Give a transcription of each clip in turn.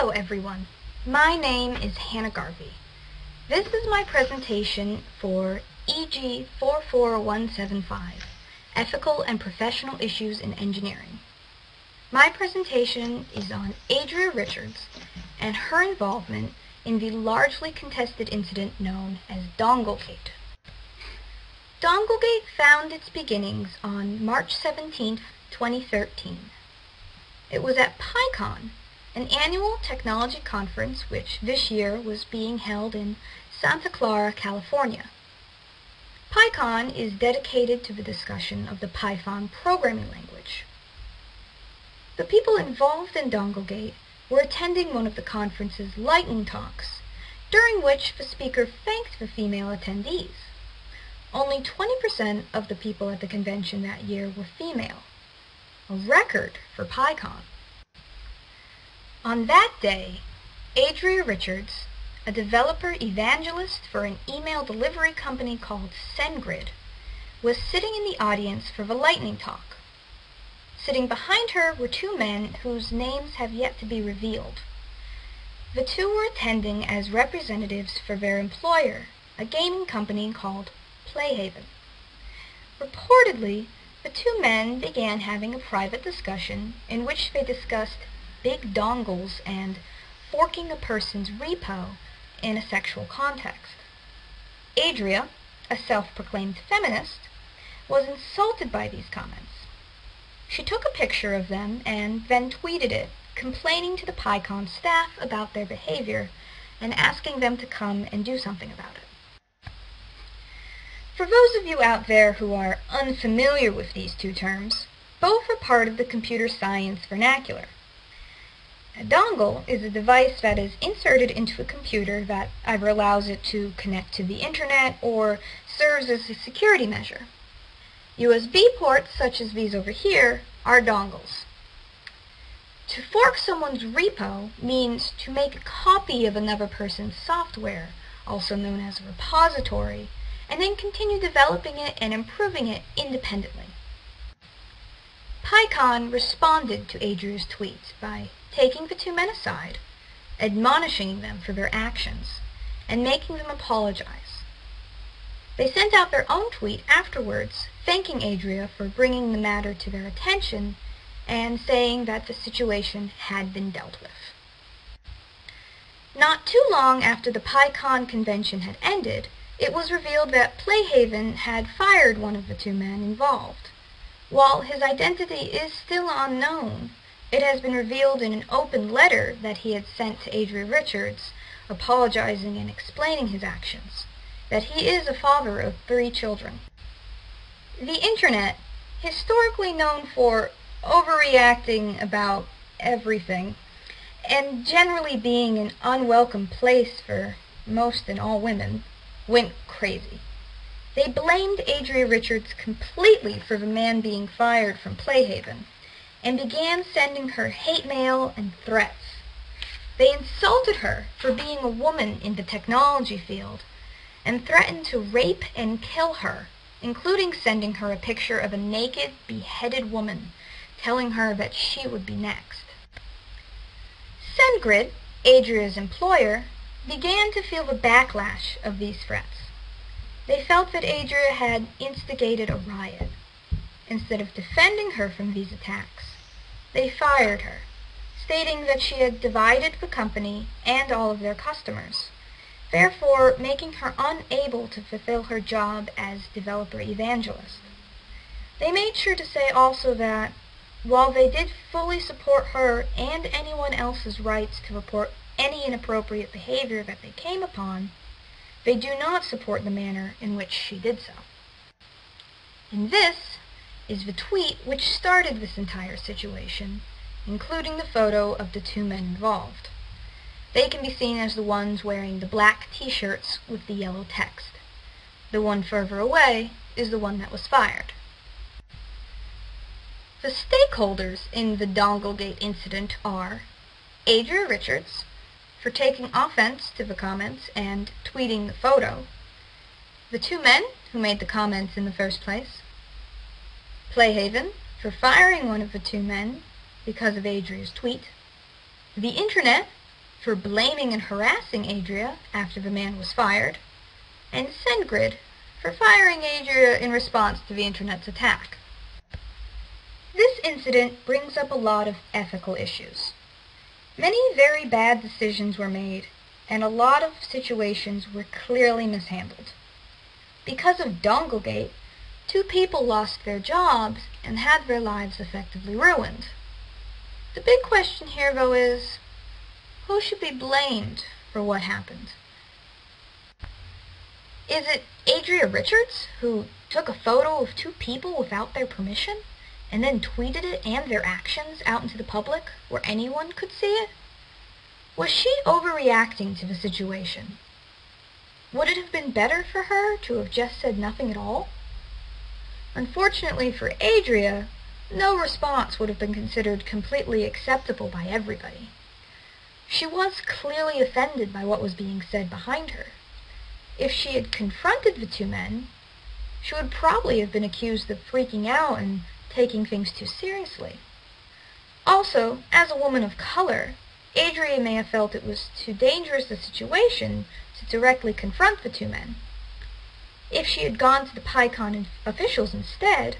Hello everyone, my name is Hannah Garvey. This is my presentation for EG 44175, Ethical and Professional Issues in Engineering. My presentation is on Adria Richards and her involvement in the largely contested incident known as Donglegate. Donglegate found its beginnings on March 17, 2013. It was at PyCon, an annual technology conference which this year was being held in Santa Clara, California. PyCon is dedicated to the discussion of the Python programming language. The people involved in Donglegate were attending one of the conference's lightning talks, during which the speaker thanked the female attendees. Only 20% of the people at the convention that year were female, a record for PyCon. On that day, Adria Richards, a developer evangelist for an email delivery company called SendGrid, was sitting in the audience for the lightning talk. Sitting behind her were two men whose names have yet to be revealed. The two were attending as representatives for their employer, a gaming company called Playhaven. Reportedly, the two men began having a private discussion in which they discussed big dongles and forking a person's repo in a sexual context. Adria, a self-proclaimed feminist, was insulted by these comments. She took a picture of them and then tweeted it, complaining to the PyCon staff about their behavior and asking them to come and do something about it. For those of you out there who are unfamiliar with these two terms, both are part of the computer science vernacular. A dongle is a device that is inserted into a computer that either allows it to connect to the internet or serves as a security measure. USB ports, such as these over here, are dongles. To fork someone's repo means to make a copy of another person's software, also known as a repository, and then continue developing it and improving it independently. PyCon responded to Adria's tweet by taking the two men aside, admonishing them for their actions, and making them apologize. They sent out their own tweet afterwards, thanking Adria for bringing the matter to their attention and saying that the situation had been dealt with. Not too long after the PyCon convention had ended, it was revealed that Playhaven had fired one of the two men involved. While his identity is still unknown, it has been revealed in an open letter that he had sent to Adria Richards, apologizing and explaining his actions, that he is a father of 3 children. The Internet, historically known for overreacting about everything, and generally being an unwelcome place for most and all women, went crazy. They blamed Adria Richards completely for the man being fired from Playhaven, and began sending her hate mail and threats. They insulted her for being a woman in the technology field, and threatened to rape and kill her, including sending her a picture of a naked, beheaded woman, telling her that she would be next. SendGrid, Adria's employer, began to feel the backlash of these threats. They felt that Adria had instigated a riot. Instead of defending her from these attacks, they fired her, stating that she had divided the company and all of their customers, therefore making her unable to fulfill her job as developer evangelist. They made sure to say also that, while they did fully support her and anyone else's rights to report any inappropriate behavior that they came upon, they do not support the manner in which she did so. And this is the tweet which started this entire situation, including the photo of the two men involved. They can be seen as the ones wearing the black t-shirts with the yellow text. The one further away is the one that was fired. The stakeholders in the Donglegate incident are Adria Richards, for taking offense to the comments and tweeting the photo, the two men who made the comments in the first place, Playhaven, for firing one of the two men because of Adria's tweet, the Internet, for blaming and harassing Adria after the man was fired, and Cengrid for firing Adria in response to the internet's attack. This incident brings up a lot of ethical issues. Many very bad decisions were made, and a lot of situations were clearly mishandled. Because of Donglegate, 2 people lost their jobs and had their lives effectively ruined. The big question here, though, is who should be blamed for what happened? Is it Adria Richards, who took a photo of 2 people without their permission and then tweeted it and their actions out into the public where anyone could see it? Was she overreacting to the situation? Would it have been better for her to have just said nothing at all? Unfortunately for Adria, no response would have been considered completely acceptable by everybody. She was clearly offended by what was being said behind her. If she had confronted the 2 men, she would probably have been accused of freaking out and taking things too seriously. Also, as a woman of color, Adria may have felt it was too dangerous a situation to directly confront the 2 men. If she had gone to the PyCon officials instead,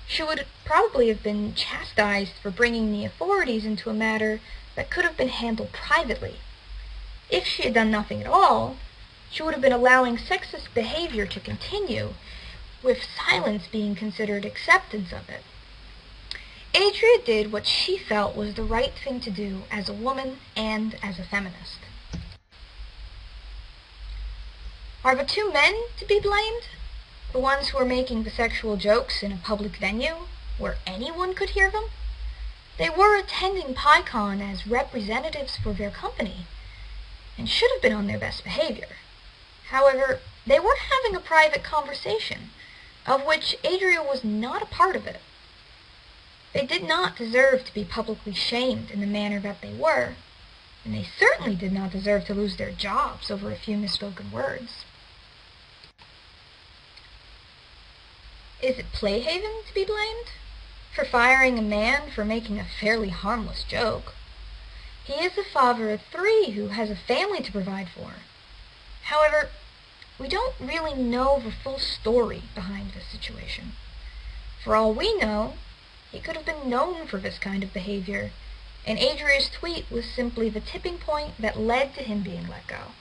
she would probably have been chastised for bringing the authorities into a matter that could have been handled privately. If she had done nothing at all, she would have been allowing sexist behavior to continue, with silence being considered acceptance of it. Adria did what she felt was the right thing to do as a woman and as a feminist. Are the 2 men to be blamed? The ones who were making the sexual jokes in a public venue, where anyone could hear them? They were attending PyCon as representatives for their company, and should have been on their best behavior. However, they were having a private conversation, of which Adria was not a part of it. They did not deserve to be publicly shamed in the manner that they were, and they certainly did not deserve to lose their jobs over a few misspoken words. Is it Playhaven to be blamed for firing a man for making a fairly harmless joke? He is the father of 3 who has a family to provide for. However, we don't really know the full story behind this situation. For all we know, he could have been known for this kind of behavior, and Adria's tweet was simply the tipping point that led to him being let go.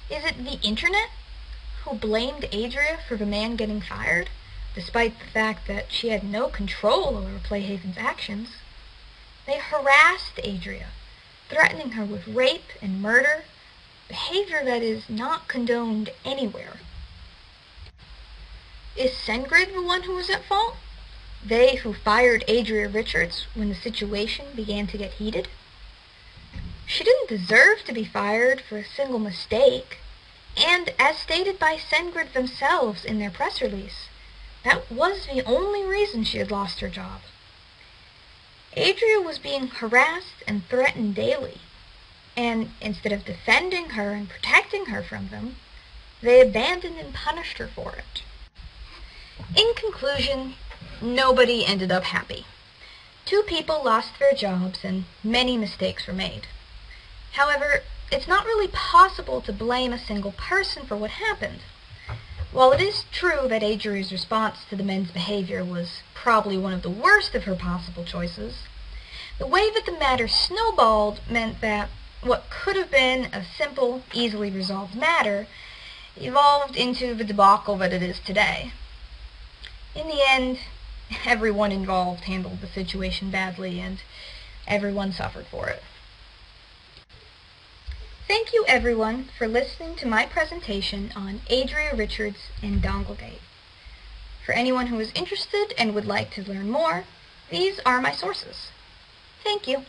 Is it the internet who blamed Adria for the man getting fired, despite the fact that she had no control over Playhaven's actions? They harassed Adria, threatening her with rape and murder, behavior that is not condoned anywhere. Is Cengrid the one who was at fault? They who fired Adria Richards when the situation began to get heated? She didn't deserve to be fired for a single mistake, and as stated by Cengrid themselves in their press release, that was the only reason she had lost her job. Adria was being harassed and threatened daily, and instead of defending her and protecting her from them, they abandoned and punished her for it. In conclusion, nobody ended up happy. 2 people lost their jobs and many mistakes were made. However, it's not really possible to blame a single person for what happened. While it is true that Adria's response to the men's behavior was probably one of the worst of her possible choices, the way that the matter snowballed meant that what could have been a simple, easily resolved matter evolved into the debacle that it is today. In the end, everyone involved handled the situation badly, and everyone suffered for it. Thank you everyone for listening to my presentation on Adria Richards and Donglegate. For anyone who is interested and would like to learn more, these are my sources. Thank you.